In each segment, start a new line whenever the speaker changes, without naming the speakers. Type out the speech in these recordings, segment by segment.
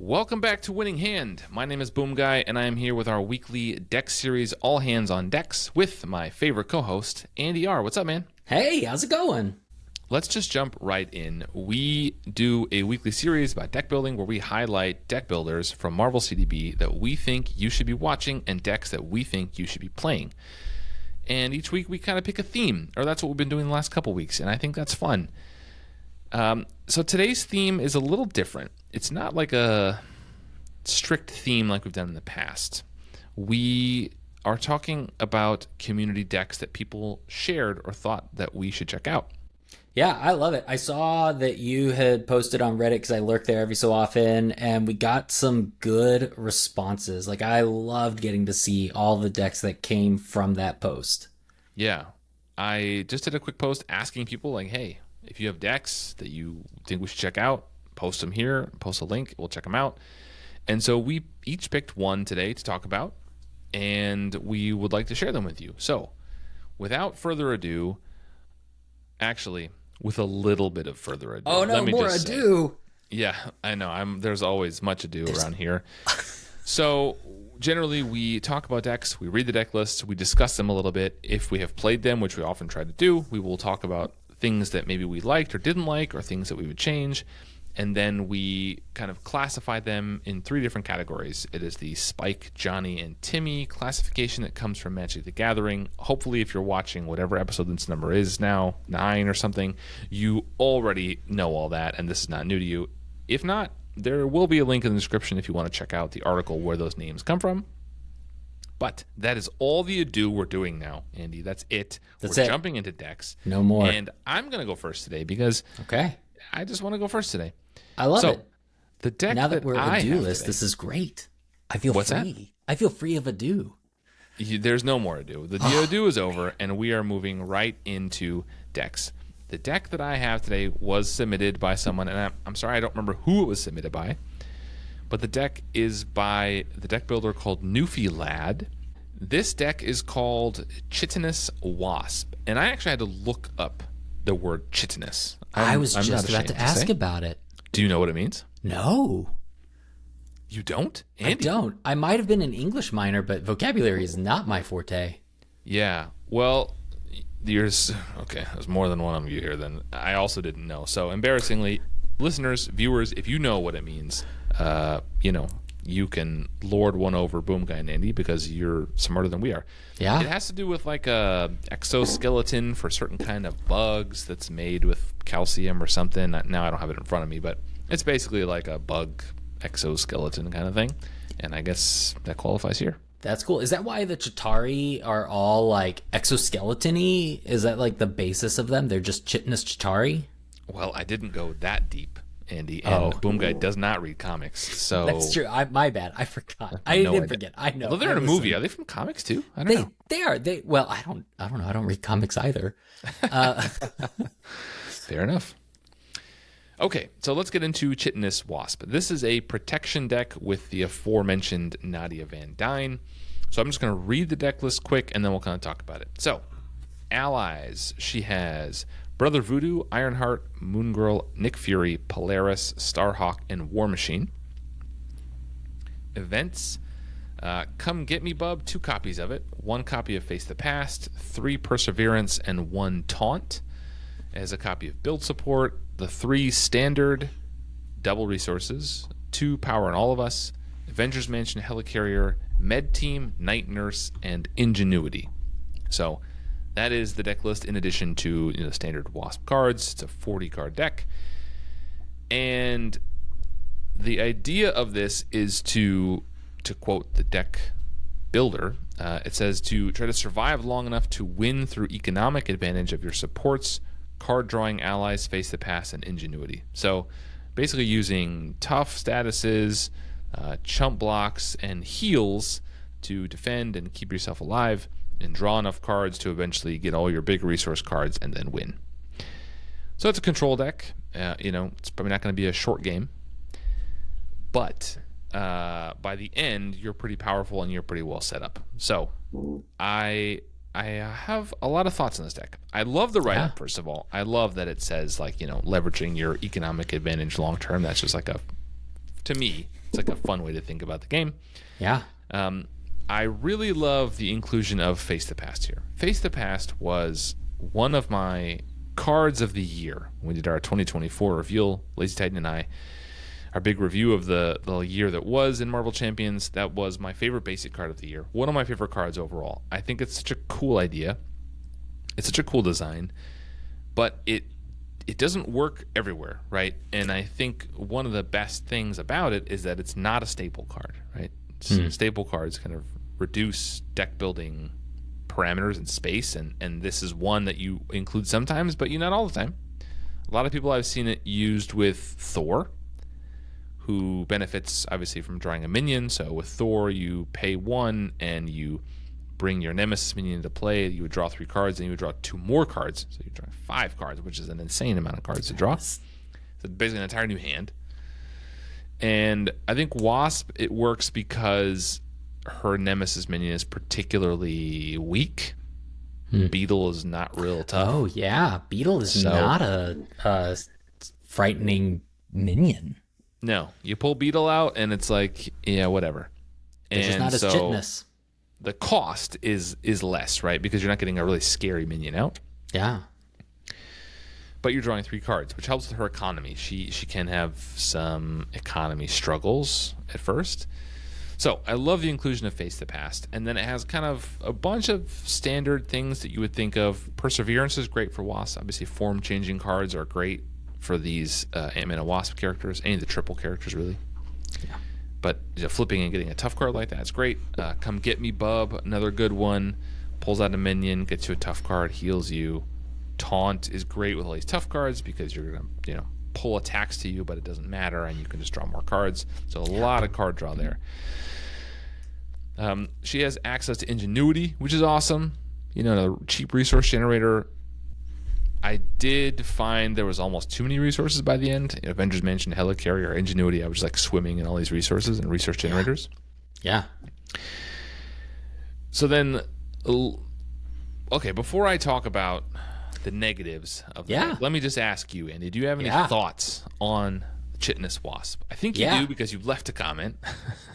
Welcome back to Winning Hand. My name is Boomguy, and I am here with our weekly deck series, All Hands on Decks, with my favorite co-host, Andyr. What's up, man?
Hey, how's it going?
Let's just jump right in. We do a weekly series about deck building where we highlight deck builders from Marvel CDB that we think you should be watching and decks that we think you should be playing. And each week we kind of pick a theme, or that's what we've been doing the last couple weeks, and I think that's fun. So today's theme is a little different. It's not like a strict theme like we've done in the past. We are talking about community decks that people shared or thought that we should check out.
Yeah, I love it. I saw that you had posted on Reddit because I lurk there every so often, and we got some good responses. Like, I loved getting to see all the decks that came from that post.
Yeah, I just did a quick post asking people, like, hey, if you have decks that you think we should check out, post them here, post a link, we'll check them out. And so we each picked one today to talk about, and we would like to share them with you. So without further ado, actually, with a little bit of further ado.
Oh, no, more ado.
Yeah, I know. There's always much ado around here. So generally, we talk about decks, we read the deck lists, we discuss them a little bit. If we have played them, which we often try to do, we will talk about things that maybe we liked or didn't like, or things that we would change. And then we kind of classify them in three different categories. It is the Spike, Johnny, and Timmy classification that comes from Magic the Gathering. Hopefully, if you're watching whatever episode this number is now, 9 or something, you already know all that, and this is not new to you. If not, there will be a link in the description if you want to check out the article where those names come from. But that is all the ado we're doing now, Andy. That's it. We're jumping into decks.
No more.
And I'm going to go first today because I just want to go first today.
I love it.
The deck
now that we're ado list,
today,
this is great. I feel
What's
free.
That?
I feel free of ado.
There's no more ado. The ado is over, and we are moving right into decks. The deck that I have today was submitted by someone, and I'm sorry I don't remember who it was submitted by, but the deck is by the deck builder called Newfie Lad. This deck is called Chitinous Wasp, and I actually had to look up the word chitinous.
I was just about to ask about it.
Do you know what it means?
No.
You don't? Andy?
I don't. I might have been an English minor, but vocabulary is not my forte.
Yeah. Well, there's more than one of you here then. I also didn't know. So embarrassingly, listeners, viewers, if you know what it means, you can lord one over Boomguy and Andy because you're smarter than we are.
Yeah.
It has to do with like a exoskeleton for certain kind of bugs that's made with calcium or something. Now I don't have it in front of me, but it's basically like a bug exoskeleton kind of thing. And I guess that qualifies here.
That's cool. Is that why the Chitauri are all like exoskeleton-y? Is that like the basis of them? They're just chitinous Chitauri?
Well, I didn't go that deep, Andy, and Boomguy does not read comics, so
that's true. My bad. I forgot. I didn't forget. I know.
Well, they're in a movie. Are they from comics too? I don't know.
They are. Well, I don't know. I don't read comics either.
Fair enough. Okay, so let's get into Chitinous Wasp. This is a protection deck with the aforementioned Nadia Van Dyne. So I'm just going to read the deck list quick, and then we'll kind of talk about it. So, allies. She has Brother Voodoo, Ironheart, Moongirl, Nick Fury, Polaris, Starhawk, and War Machine. Events. Come Get Me Bub, 2 copies of it. 1 copy of Face the Past, 3 Perseverance, and 1 Taunt. As a copy of Build Support, the 3 Standard, double resources, 2 Power in All of Us, Avengers Mansion, Helicarrier, Med Team, Night Nurse, and Ingenuity. So that is the deck list in addition to the standard Wasp cards. It's a 40-card deck. And the idea of this is to quote the deck builder, it says to try to survive long enough to win through economic advantage of your supports, card drawing allies, Face the Past, and Ingenuity. So basically using tough statuses, chump blocks, and heals to defend and keep yourself alive and draw enough cards to eventually get all your big resource cards and then win. So it's a control deck. It's probably not going to be a short game. But by the end, you're pretty powerful and you're pretty well set up. So I have a lot of thoughts on this deck. I love the write-up, first of all. I love that it says, leveraging your economic advantage long-term. That's just like a to me, it's like a fun way to think about the game.
Yeah.
I really love the inclusion of Face the Past here. Face the Past was one of my cards of the year. We did our 2024 reveal, Lazy Titan and I, our big review of the year that was in Marvel Champions. That was my favorite basic card of the year. One of my favorite cards overall. I think it's such a cool idea. It's such a cool design, but it doesn't work everywhere, right? And I think one of the best things about it is that it's not a staple card, right? Staple cards kind of reduce deck building parameters and space, and this is one that you include sometimes, but not all the time. A lot of people, I've seen it used with Thor, who benefits obviously from drawing a minion. So with Thor, you pay 1 and you bring your Nemesis minion into play. You would draw 3 cards, and you would draw 2 more cards. So you're drawing 5 cards, which is an insane amount of cards to draw. So basically an entire new hand. And I think Wasp, it works because her Nemesis minion is particularly weak. Beetle is not real tough.
Oh, yeah. Beetle is not a frightening minion.
No. You pull Beetle out, and it's like, yeah, whatever.
It's just not as chitinous.
The cost is less, right? Because you're not getting a really scary minion out.
Yeah.
But you're drawing 3 cards, which helps with her economy. She can have some economy struggles at first. So I love the inclusion of Face the Past. And then it has kind of a bunch of standard things that you would think of. Perseverance is great for Wasp. Obviously, form-changing cards are great for these Ant-Man and Wasp characters. Any of the triple characters, really. Yeah. But flipping and getting a tough card like that is great. Come Get Me Bub, another good one. Pulls out a minion, gets you a tough card, heals you. Taunt is great with all these tough cards because you're going to pull attacks to you, but it doesn't matter, and you can just draw more cards. So a lot of card draw there. She has access to Ingenuity, which is awesome. A cheap resource generator. I did find there was almost too many resources by the end. Avengers Mansion, Helicarrier, Ingenuity. I was like swimming in all these resources and resource generators.
Yeah.
So then, okay, before I talk about the negatives of that, let me just ask you, Andy, do you have any thoughts on Chitinous Wasp? I think you do because you left a comment.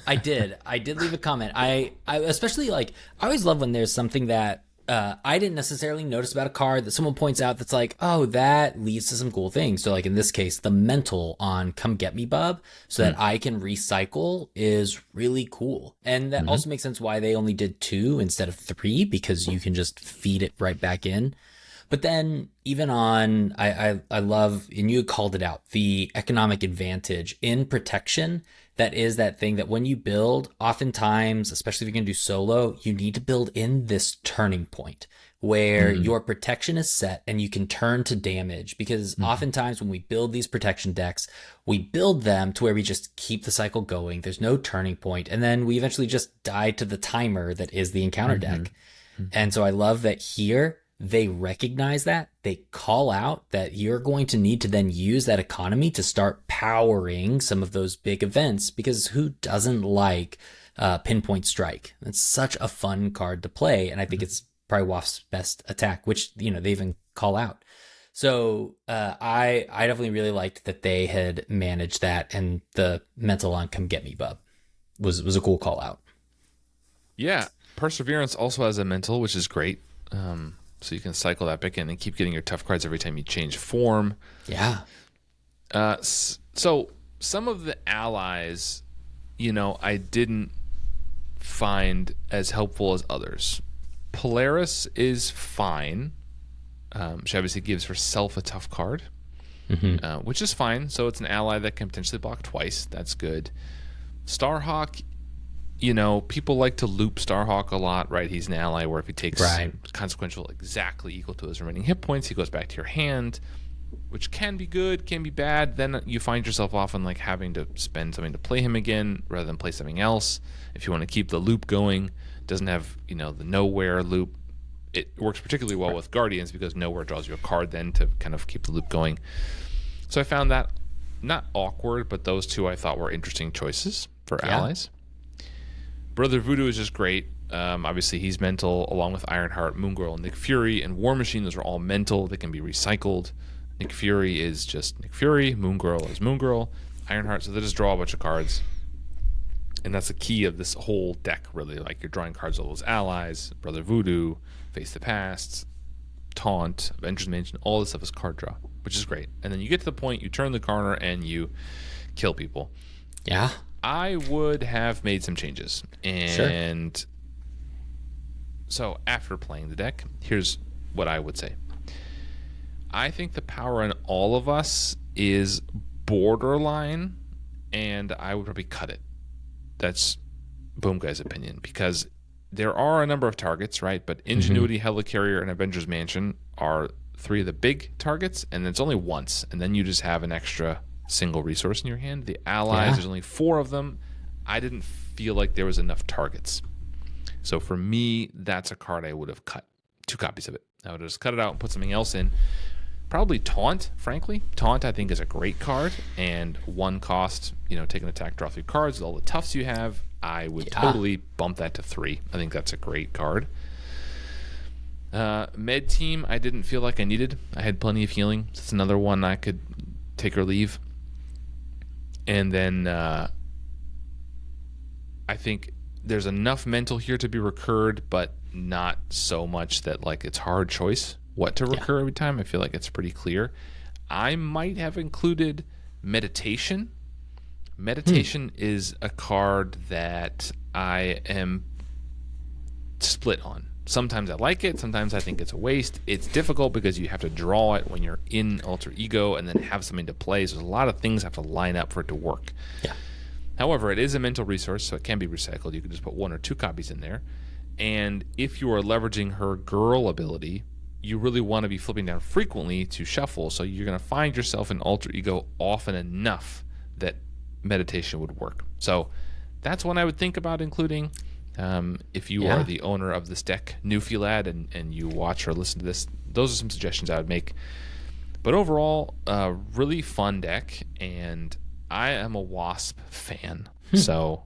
I did leave a comment. I especially I always love when there's something that I didn't necessarily notice about a card that someone points out that's like, oh, that leads to some cool things. So like in this case, the mental on Come Get Me Bub so that I can recycle is really cool. And that also makes sense why they only did 2 instead of 3, because you can just feed it right back in. But then even on, I love, and you called it out, the economic advantage in protection. That is that thing that when you build, oftentimes, especially if you're going to do solo, you need to build in this turning point where your protection is set and you can turn to damage. Because oftentimes when we build these protection decks, we build them to where we just keep the cycle going. There's no turning point. And then we eventually just die to the timer that is the encounter deck. And so I love that here, they recognize that. They call out that you're going to need to then use that economy to start powering some of those big events, because who doesn't like Pinpoint Strike? It's such a fun card to play, and I think it's probably Wasp's best attack, which they even call out. So I definitely really liked that they had managed that, and the mental on Come Get Me Bub was a cool call out.
Yeah, Perseverance also has a mental, which is great. So you can cycle that back in and keep getting your tough cards every time you change form.
Yeah.
So some of the allies, I didn't find as helpful as others. Polaris is fine. She obviously gives herself a tough card, which is fine. So it's an ally that can potentially block twice. That's good. Starhawk, people like to loop Starhawk a lot, right? He's an ally where if he takes consequential exactly equal to his remaining hit points, he goes back to your hand, which can be good, can be bad. Then you find yourself often having to spend something to play him again rather than play something else. If you want to keep the loop going, it doesn't have, the nowhere loop. It works particularly well with Guardians because nowhere draws you a card then to kind of keep the loop going. So I found that not awkward, but those two I thought were interesting choices for allies. Brother Voodoo is just great. Obviously, he's mental, along with Ironheart, Moon Girl, Nick Fury, and War Machine. Those are all mental. They can be recycled. Nick Fury is just Nick Fury. Moon Girl is Moon Girl. Ironheart, so they just draw a bunch of cards. And that's the key of this whole deck, really. Like, you're drawing cards all those allies, Brother Voodoo, Face the Past, Taunt, Avengers Mansion, all this stuff is card draw, which is great. And then you get to the point, you turn the corner, and you kill people.
Yeah.
I would have made some changes. And so after playing the deck, here's what I would say. I think the power in all of us is borderline, and I would probably cut it. That's Boomguy's opinion, because there are a number of targets, right? But Ingenuity, Helicarrier, and Avengers Mansion are 3 of the big targets, and it's only once, and then you just have an extra single resource in your hand. The allies, there's only 4 of them. I didn't feel like there was enough targets. So for me, that's a card I would have cut. 2 copies of it. I would have just cut it out and put something else in. Probably Taunt, frankly. Taunt, I think, is a great card, and 1 cost, take an attack, draw 3 cards with all the toughs you have. I would totally bump that to 3. I think that's a great card. Med Team, I didn't feel like I needed. I had plenty of healing. So it's another one I could take or leave. And then I think there's enough mental here to be recurred, but not so much that it's hard choice what to recur every time. I feel like it's pretty clear. I might have included Meditation. Meditation is a card that I am split on. Sometimes I like it. Sometimes I think it's a waste. It's difficult because you have to draw it when you're in Alter Ego and then have something to play. So there's a lot of things have to line up for it to work. Yeah. However, it is a mental resource, so it can be recycled. You can just put 1 or 2 copies in there. And if you are leveraging her girl ability, you really want to be flipping down frequently to shuffle. So you're going to find yourself in Alter Ego often enough that Meditation would work. So that's one I would think about including. If you are the owner of this deck, Newfie and you watch or listen to this, those are some suggestions I would make. But overall, really fun deck, and I am a Wasp fan, so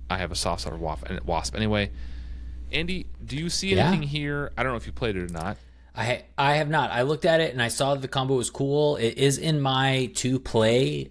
I have a soft spot for Wasp. Anyway, Andy, do you see anything here? I don't know if you played it or not.
I have not. I looked at it and I saw the combo was cool. It is in my to play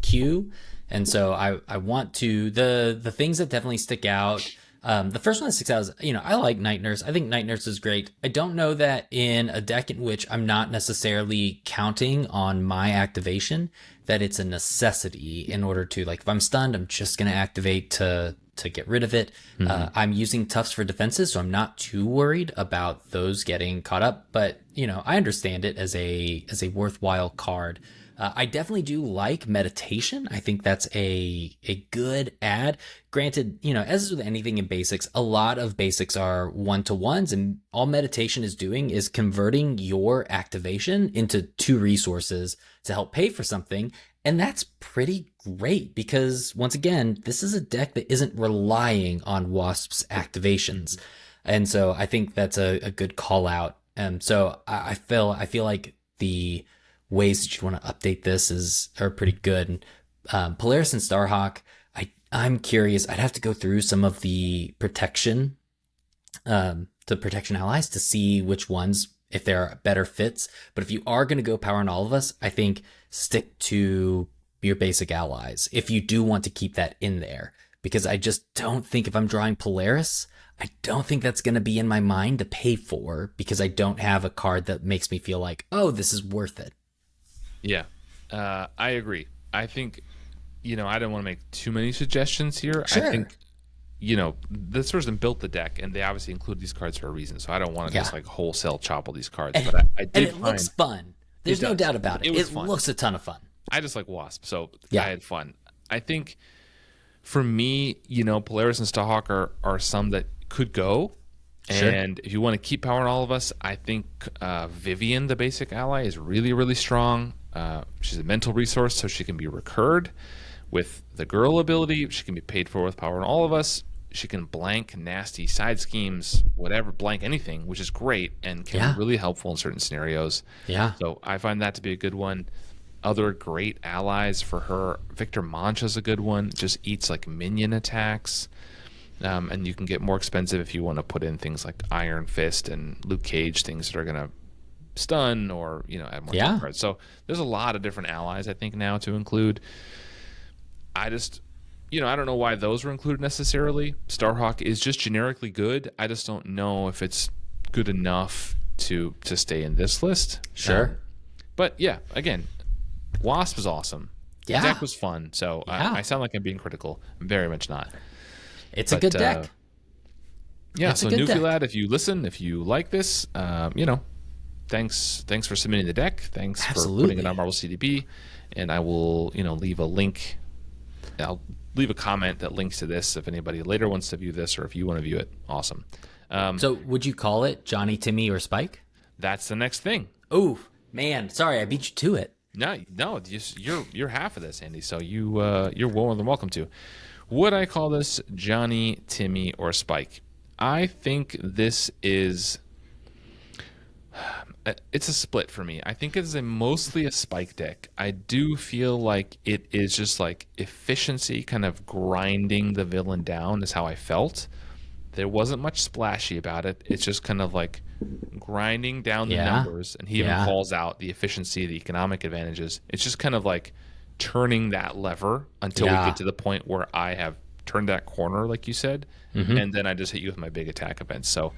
queue, and so I want to. The things that definitely stick out. The first one that sticks out is, I like Night Nurse. I think Night Nurse is great. I don't know that in a deck in which I'm not necessarily counting on my activation, that it's a necessity in order to, if I'm stunned, I'm just going to activate to get rid of it. I'm using Tufts for defenses, so I'm not too worried about those getting caught up. But, I understand it as a worthwhile card. I definitely do like Meditation. I think that's a good add. Granted, as is with anything in basics, a lot of basics are 1-to-1s, and all Meditation is doing is converting your activation into 2 resources to help pay for something. And that's pretty great because, once again, this is a deck that isn't relying on Wasp's activations. And so I think that's a good call out. So I feel like the ways that you want to update this are pretty good. Polaris and Starhawk, I'm curious. I'd have to go through some of the protection allies to see which ones, if there are better fits. But if you are going to go power on all of us, I think stick to your basic allies if you do want to keep that in there, because I just don't think if I'm drawing Polaris, I don't think that's going to be in my mind to pay for, because I don't have a card that makes me feel like, oh, this is worth it.
Yeah, I agree. I think, I don't want to make too many suggestions here. Sure. I think, this person built the deck, and they obviously include these cards for a reason. So I don't want to just wholesale chop all these cards. But I did.
And it looks fun. There's no doubt about it. It looks a ton of fun.
I just like Wasp, so I had fun. I think for me, Polaris and Starhawk are some that could go. Sure. And if you want to keep power on all of us, I think Vivian, the basic ally, is really, really strong. She's a mental resource, so she can be recurred. With the girl ability, she can be paid for with power on all of us. She can blank nasty side schemes, whatever, blank anything, which is great and can be really helpful in certain scenarios. Yeah. So I find that to be a good one. Other great allies for her, Victor Mancha's a good one. Just eats minion attacks. And you can get more expensive if you want to put in things like Iron Fist and Luke Cage, things that are going to stun or, add more top cards. So there's a lot of different allies, I think, now to include. I just, I don't know why those were included necessarily. Starhawk is just generically good. I just don't know if it's good enough to stay in this list.
Sure.
But yeah, again, Wasp is awesome.
Yeah.
The deck was fun. So I sound like I'm being critical. I'm very much not.
It's a good deck.
Yeah, so Newfie, if you listen, if you like this, thanks for submitting the deck. Thanks for putting it on Marvel CDB. And I will, leave a link. I'll leave a comment that links to this if anybody later wants to view this or if you want to view it. Awesome.
So would you call it Johnny, Timmy, or Spike?
That's the next thing.
Oh, man. Sorry, I beat you to it.
No, you're half of this, Andy. So you're more than welcome to. Would I call this Johnny, Timmy, or Spike? I think this is. It's a split for me. I think it's mostly a Spike deck. I do feel like it is just like efficiency, kind of grinding the villain down is how I felt. There wasn't much splashy about it. It's just kind of like grinding down the numbers, and he even calls out the efficiency, the economic advantages. It's just kind of like turning that lever until we get to the point where I have turned that corner, like you said, and then I just hit you with my big attack events. So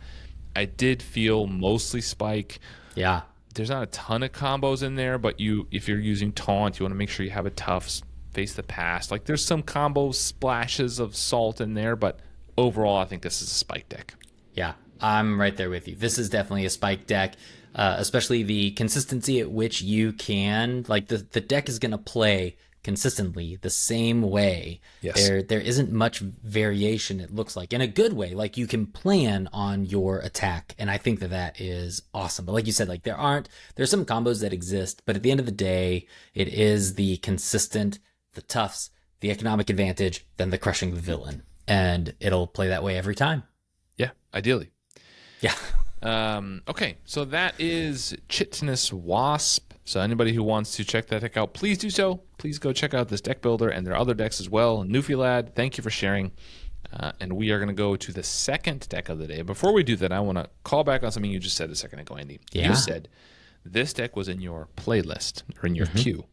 I did feel mostly Spike.
Yeah.
There's not a ton of combos in there, but if you're using taunt, you want to make sure you have a tough face the past. Like there's some combo splashes of salt in there, but overall I think this is a Spike deck.
Yeah, I'm right there with you. This is definitely a Spike deck, especially the consistency at which you can, like the deck is going to play consistently the same way.
Yes.
There isn't much variation, it looks like, in a good way. Like you can plan on your attack, and I think that is awesome. But like you said, like there's some combos that exist, but at the end of the day, it is the consistent, the toughs, the economic advantage, then the crushing the villain. And it'll play that way every time.
Yeah, ideally.
Yeah.
Okay, so that is Chitinous Wasp. So anybody who wants to check that deck out, please do so. Please go check out this deck builder, and there are other decks as well. Newfie, thank you for sharing. And we are going to go to the second deck of the day. Before we do that, I want to call back on something you just said a second ago, Andy.
Yeah.
You said this deck was in your playlist, or in your queue.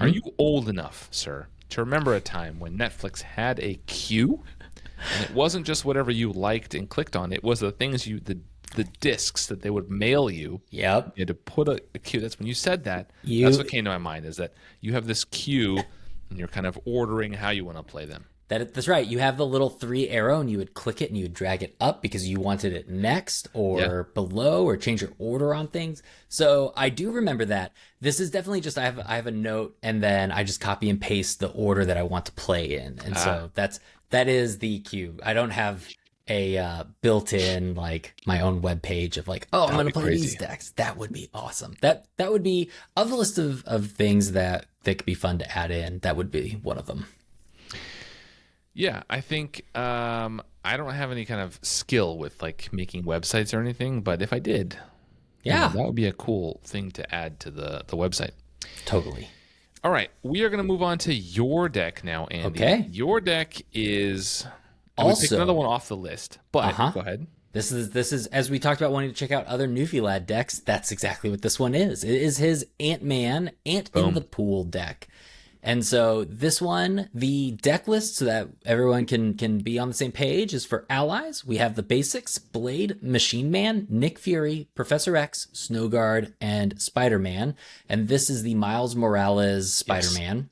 Are you old enough, sir, to remember a time when Netflix had a queue? And it wasn't just whatever you liked and clicked on. It was the things the discs that they would mail you.
Yep.
You had to put a queue. That's when you said that. That's what came to my mind, is that you have this queue and you're kind of ordering how you want to play them.
That's right. You have the little 3 arrow, and you would click it and you would drag it up because you wanted it next or below, or change your order on things. So I do remember that. This is definitely just I have a note, and then I just copy and paste the order that I want to play in. And so that is the queue. I don't have a built-in, like, my own web page of like, I'm going to play these decks. That would be awesome. That would be, of the list of things that could be fun to add in, that would be one of them.
Yeah, I think I don't have any kind of skill with like making websites or anything, but if I did, that would be a cool thing to add to the website.
Totally.
All right, we are going to move on to your deck now, Andy.
Okay.
Your deck is
also,
we picked another one off the list, but go ahead.
This is as we talked about wanting to check out other Newfie decks. That's exactly what this one is. It is his Ant-Man, Ant in the Pool deck. And so this one, the deck list, so that everyone can be on the same page, is for allies. We have the basics: Blade, Machine Man, Nick Fury, Professor X, Snow Guard, and Spider-Man. And this is the Miles Morales Spider-Man.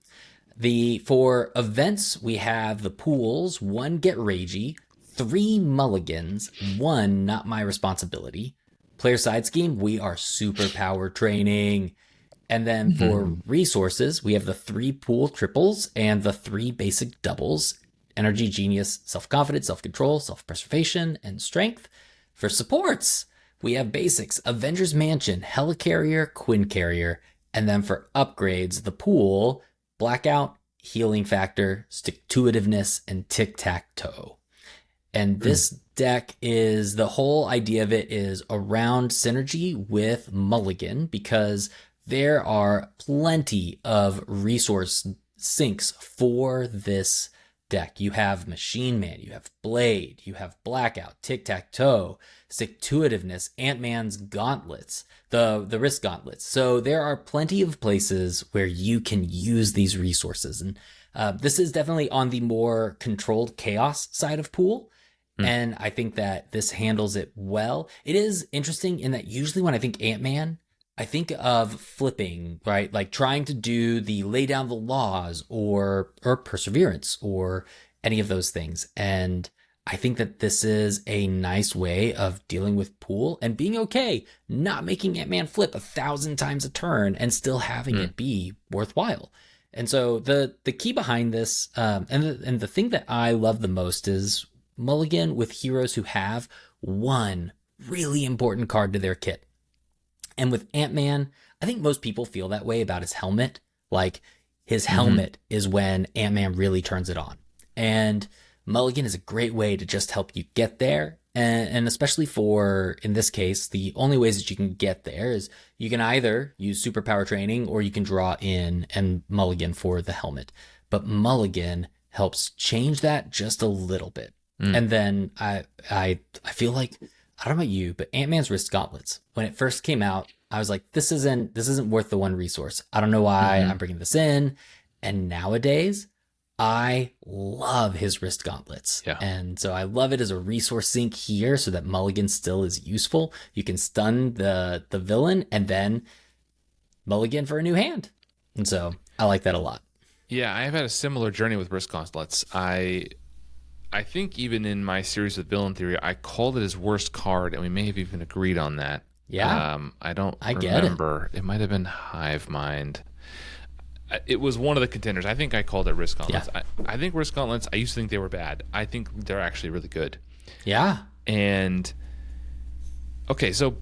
For events, we have the pools: 1 Get Ragey, 3 Mulligans, 1 Not My Responsibility. Player side scheme, we are superpower training. And then for resources, we have the 3 pool triples and the 3 basic doubles: Energy, Genius, Self-Confidence, Self-Control, Self-Preservation, and Strength. For supports, we have basics: Avengers Mansion, Helicarrier, Quinn Carrier. And then for upgrades, the pool: Blackout, Healing Factor, Stick-to-itiveness, and Tic-Tac-Toe. And this deck is, the whole idea of it is around synergy with Mulligan, because there are plenty of resource sinks for this deck. You have Machine Man, you have Blade, you have Blackout, Tic-Tac-Toe, Stick-to-Itiveness, Ant-Man's Gauntlets, the Wrist Gauntlets. So there are plenty of places where you can use these resources. And this is definitely on the more controlled chaos side of Pool. And I think that this handles it well. It is interesting in that usually when I think Ant-Man, I think of flipping, right? Like trying to do the lay down the laws or perseverance or any of those things. And I think that this is a nice way of dealing with Pool and being okay, not making Ant-Man flip 1,000 times a turn and still having it be worthwhile. And so the key behind this, and the thing that I love the most is mulligan with heroes who have one really important card to their kit. And with Ant-Man, I think most people feel that way about his helmet. Like his helmet is when Ant-Man really turns it on. And mulligan is a great way to just help you get there. And especially for, in this case, the only ways that you can get there is you can either use superpower training or you can draw in and mulligan for the helmet. But mulligan helps change that just a little bit. And then I feel like, I don't know about you, but Ant-Man's Wrist Gauntlets, when it first came out, I was like, this isn't worth the one resource. I don't know why I'm bringing this in. And nowadays, I love his Wrist Gauntlets.
Yeah.
And so I love it as a resource sink here so that mulligan still is useful. You can stun the villain and then mulligan for a new hand. And so I like that a lot.
Yeah, I have had a similar journey with Wrist Gauntlets. I think even in my series with Villain Theory, I called it his worst card, and we may have even agreed on that.
Yeah.
I remember. It might have been Hive Mind. It was one of the contenders. I think I called it Wrist Gauntlets.
Yeah.
I think Wrist Gauntlets, I used to think they were bad. I think they're actually really good.
Yeah.
And, okay, so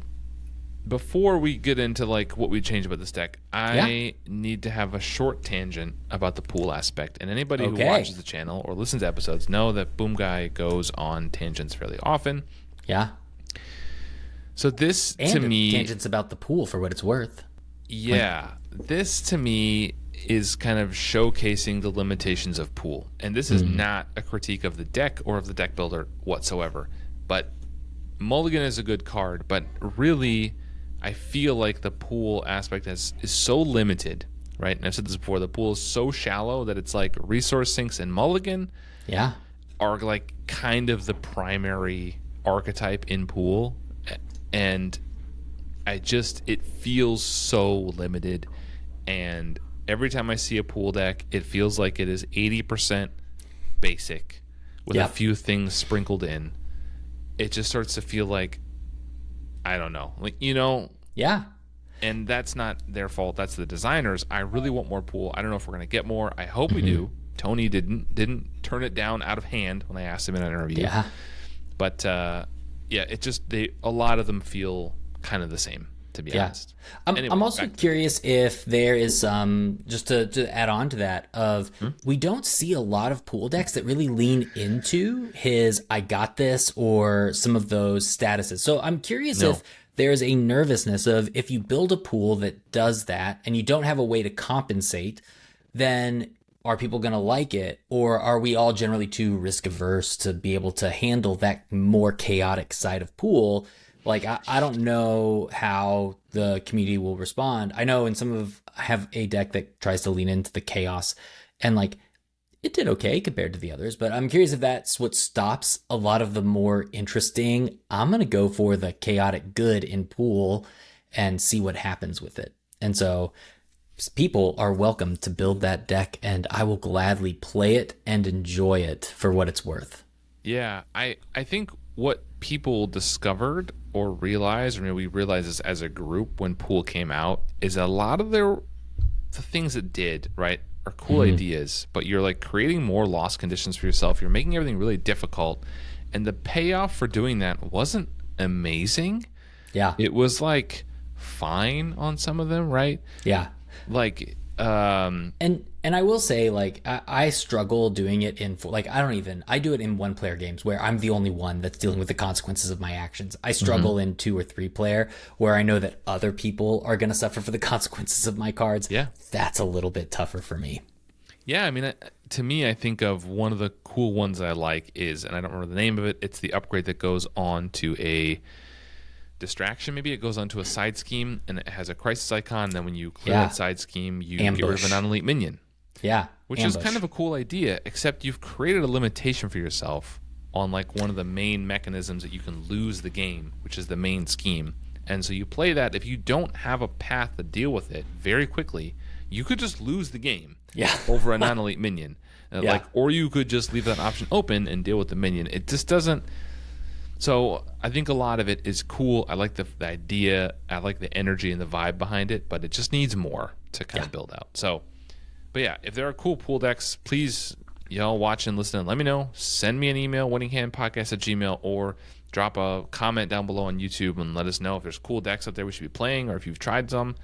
before we get into like what we changed about this deck, I need to have a short tangent about the Pool aspect. And anybody who watches the channel or listens to episodes know that Boomguy goes on tangents fairly often.
Yeah.
So this
And
to me,
tangents about the Pool for what it's worth.
yeah, this to me is kind of showcasing the limitations of Pool. And this is not a critique of the deck or of the deck builder whatsoever. But mulligan is a good card, but really I feel like the Pool aspect is so limited, right? And I've said this before, the Pool is so shallow that it's like resource sinks and mulligan are like kind of the primary archetype in Pool. And it feels so limited. And every time I see a Pool deck, it feels like it is 80% basic with a few things sprinkled in. It just starts to feel like, I don't know, like,
Yeah.
And that's not their fault. That's the designers. I really want more Pool. I don't know if we're going to get more. I hope we do. Tony didn't turn it down out of hand when I asked him in an interview.
Yeah.
But it just a lot of them feel kind of the same, to be honest.
I'm also curious if there is some, just to add on to that, of we don't see a lot of Pool decks that really lean into his I got this or some of those statuses. So I'm curious if there's a nervousness of if you build a Pool that does that and you don't have a way to compensate, then are people going to like it? Or are we all generally too risk averse to be able to handle that more chaotic side of Pool? Like, I don't know how the community will respond. I know I have a deck that tries to lean into the chaos and like it did okay compared to the others, but I'm curious if that's what stops a lot of the more interesting. I'm going to go for the chaotic good in Pool and see what happens with it. And so people are welcome to build that deck and I will gladly play it and enjoy it for what it's worth.
Yeah, I think what people discovered or realized, or maybe we realized this as a group when Pool came out, is a lot of the things it did, right, are cool ideas, but you're like creating more loss conditions for yourself. You're making everything really difficult. And the payoff for doing that wasn't amazing.
Yeah.
It was like fine on some of them, right?
Yeah.
Like,
and I will say, like, I struggle doing it I do it in 1-player games where I'm the only one that's dealing with the consequences of my actions. I struggle in 2 or 3-player where I know that other people are going to suffer for the consequences of my cards.
Yeah.
That's a little bit tougher for me.
Yeah, I mean, to me, I think of one of the cool ones I like is, and I don't remember the name of it. It's the upgrade that goes on to a distraction. Maybe it goes onto a side scheme, and it has a crisis icon. And then when you clear
Yeah.
that side scheme, you get rid of a
Ambush.
non-elite minion,
Yeah.
which is
Ambush.
kind of a cool idea. Except you've created a limitation for yourself on like one of the main mechanisms that you can lose the game, which is the main scheme. And so you play that. If you don't have a path to deal with it very quickly, you could just lose the game
Yeah.
over a non-elite minion.
Yeah.
Like, or you could just leave that option open and deal with the minion. It just doesn't. So I think a lot of it is cool. I like the idea. I like the energy and the vibe behind it, but it just needs more to kind of build out. So, but yeah, if there are cool pool decks, please, y'all watch and listen and let me know. Send me an email, winninghandpodcast@gmail.com, or drop a comment down below on YouTube and let us know if there's cool decks out there we should be playing, or if you've tried some.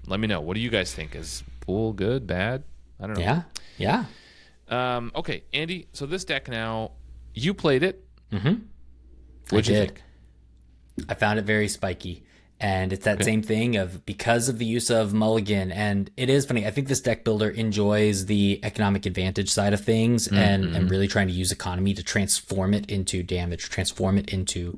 Let me know. What do you guys think? Is pool good, bad? I don't know.
Yeah. Yeah.
Okay, Andy. So this deck now, you played it.
Mm-hmm.
What'd you
did.
think?
I found it very spiky. And it's that same thing of because of the use of Mulligan. And it is funny. I think this deck builder enjoys the economic advantage side of things and really trying to use economy to transform it into damage, transform it into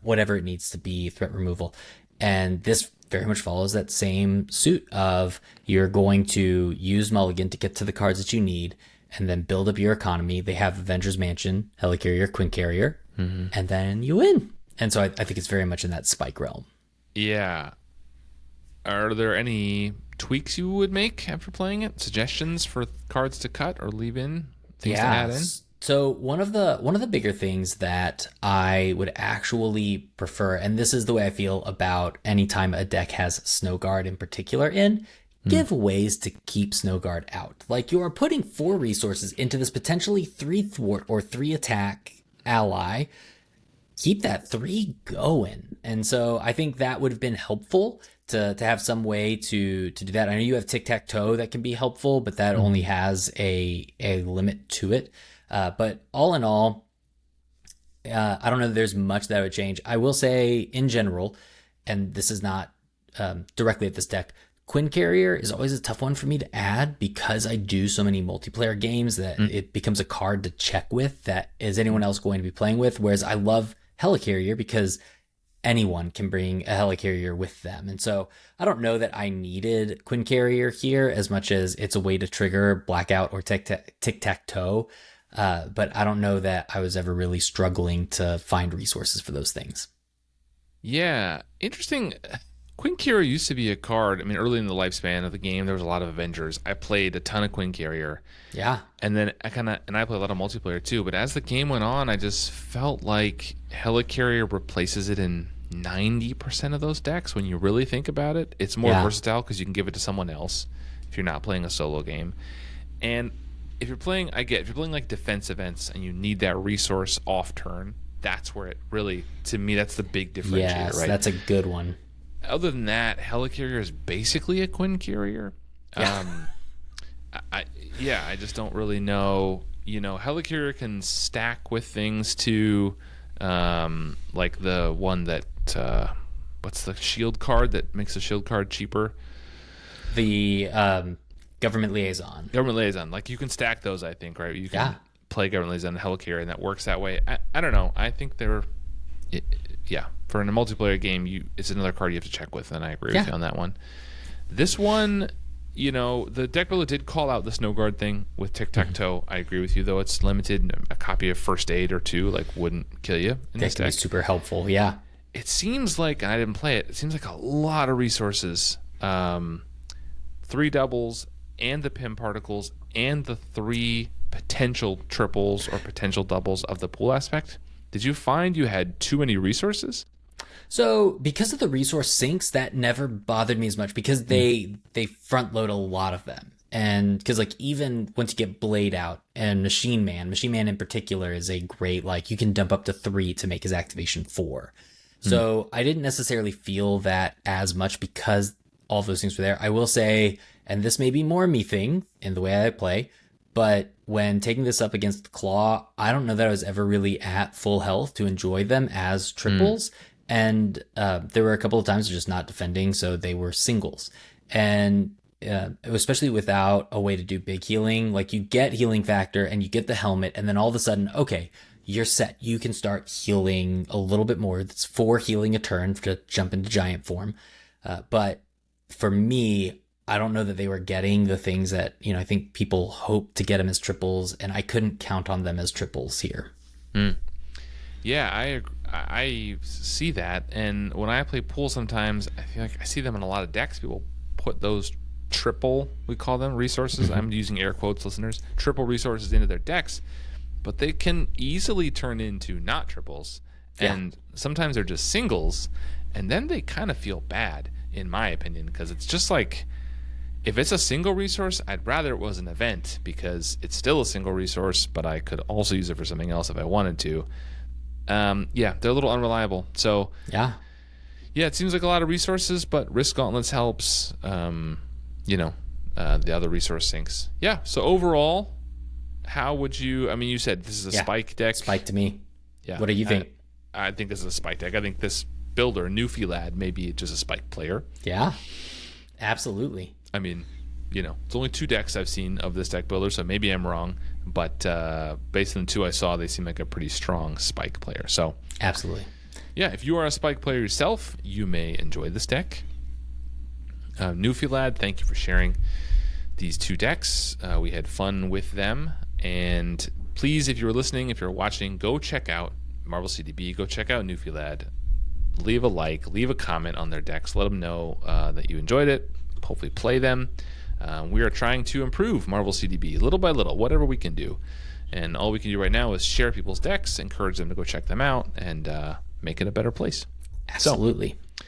whatever it needs to be, threat removal. And this very much follows that same suit of you're going to use Mulligan to get to the cards that you need and then build up your economy. They have Avengers Mansion, Helicarrier, Quinn Carrier, and then you win. And so I think it's very much in that spike realm.
Yeah. Are there any tweaks you would make after playing it? Suggestions for cards to cut or leave in? Things to add in?
So one of the bigger things that I would actually prefer, and this is the way I feel about any time a deck has Snowguard in particular in, give ways to keep Snowguard out. Like you are putting 4 resources into this potentially 3 thwart or 3 attack ally. Keep that 3 going. And so I think that would have been helpful to have some way to do that. I know you have tic-tac-toe that can be helpful, but that only has a limit to it. But all in all, I don't know that there's much that would change. I will say in general, and this is not directly at this deck, Quinn Carrier is always a tough one for me to add because I do so many multiplayer games that it becomes a card to check with that is anyone else going to be playing with. Whereas I love Helicarrier because anyone can bring a Helicarrier with them. And so I don't know that I needed Quinn Carrier here as much as it's a way to trigger Blackout or Tic-Tac-Toe. But I don't know that I was ever really struggling to find resources for those things.
Yeah. Interesting. Quinn Carrier used to be a card. I mean, early in the lifespan of the game, there was a lot of Avengers. I played a ton of Quinn Carrier.
Yeah.
And then I played a lot of multiplayer too. But as the game went on, I just felt like Helicarrier replaces it in 90% of those decks. When you really think about it, it's more versatile because you can give it to someone else if you're not playing a solo game. And if you're playing like defense events and you need that resource off turn, that's where it really, to me, that's the big differentiator,
Yes,
right?
that's a good one.
Other than that, Helicarrier is basically a Quinn Carrier.
Yeah.
I just don't really know. You know, Helicarrier can stack with things too, like the one that what's the shield card that makes the shield card cheaper?
The government liaison.
Government liaison. Like you can stack those, I think, right? You can play government liaison and Helicarrier, and that works that way. I don't know. I think they're. For a multiplayer game, it's another card you have to check with, and I agree with you on that one. This one, the deck builder did call out the Snowguard thing with Tic-Tac-Toe. I agree with you, though. It's limited. A copy of First Aid or 2 wouldn't kill you in this
That could be
deck.
super helpful, yeah.
It seems like, and I didn't play it, it seems like a lot of resources. 3 doubles and the Pim particles and the 3 potential triples or potential doubles of the pool aspect. Did you find you had too many resources?
So because of the resource sinks, that never bothered me as much because they front load a lot of them. And because even once you get Blade out and Machine Man in particular is a great, you can dump up to 3 to make his activation 4. So I didn't necessarily feel that as much because all of those things were there. I will say, and this may be more me thing in the way I play, but when taking this up against Claw, I don't know that I was ever really at full health to enjoy them as triples. And there were a couple of times just not defending, so they were singles. And especially without a way to do big healing. Like you get healing factor and you get the helmet, and then all of a sudden, okay, you're set. You can start healing a little bit more. That's 4 healing a turn to jump into giant form. But for me, I don't know that they were getting the things that, I think people hope to get them as triples, and I couldn't count on them as triples here.
Yeah, I see that, and when I play pool sometimes, I feel like I see them in a lot of decks. People put those triple, we call them, resources. I'm using air quotes, listeners. Triple resources into their decks, but they can easily turn into not triples, and sometimes they're just singles, and then they kind of feel bad, in my opinion, because it's just like, if it's a single resource, I'd rather it was an event, because it's still a single resource, but I could also use it for something else if I wanted to. They're a little unreliable. So it seems like a lot of resources, but Risk Gauntlets helps. The other resource sinks. Yeah. So overall, how would you? I mean, you said this is a spike deck.
Spike to me.
Yeah.
What do you think?
I think this is a spike deck. I think this builder, Newfie Lad, may be just a spike player.
Yeah. Absolutely.
I mean, it's only 2 decks I've seen of this deck builder, so maybe I'm wrong. But based on the 2 I saw, they seem like a pretty strong spike player. So
absolutely.
Yeah, if you are a spike player yourself, you may enjoy this deck. Newfie Lad, thank you for sharing these 2 decks. We had fun with them. And please, if you're listening, if you're watching, go check out Marvel CDB. Go check out Newfie Lad. Leave a like, leave a comment on their decks. Let them know that you enjoyed it. Hopefully play them. We are trying to improve Marvel CDB little by little, whatever we can do. And all we can do right now is share people's decks, encourage them to go check them out, and make it a better place.
Absolutely.
So,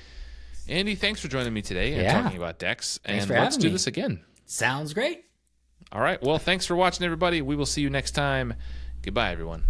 Andy, thanks for joining me today and talking about decks.
Thanks
and
for
let's
having
do
me.
this again.
Sounds great.
All right. Well, thanks for watching, everybody. We will see you next time. Goodbye, everyone.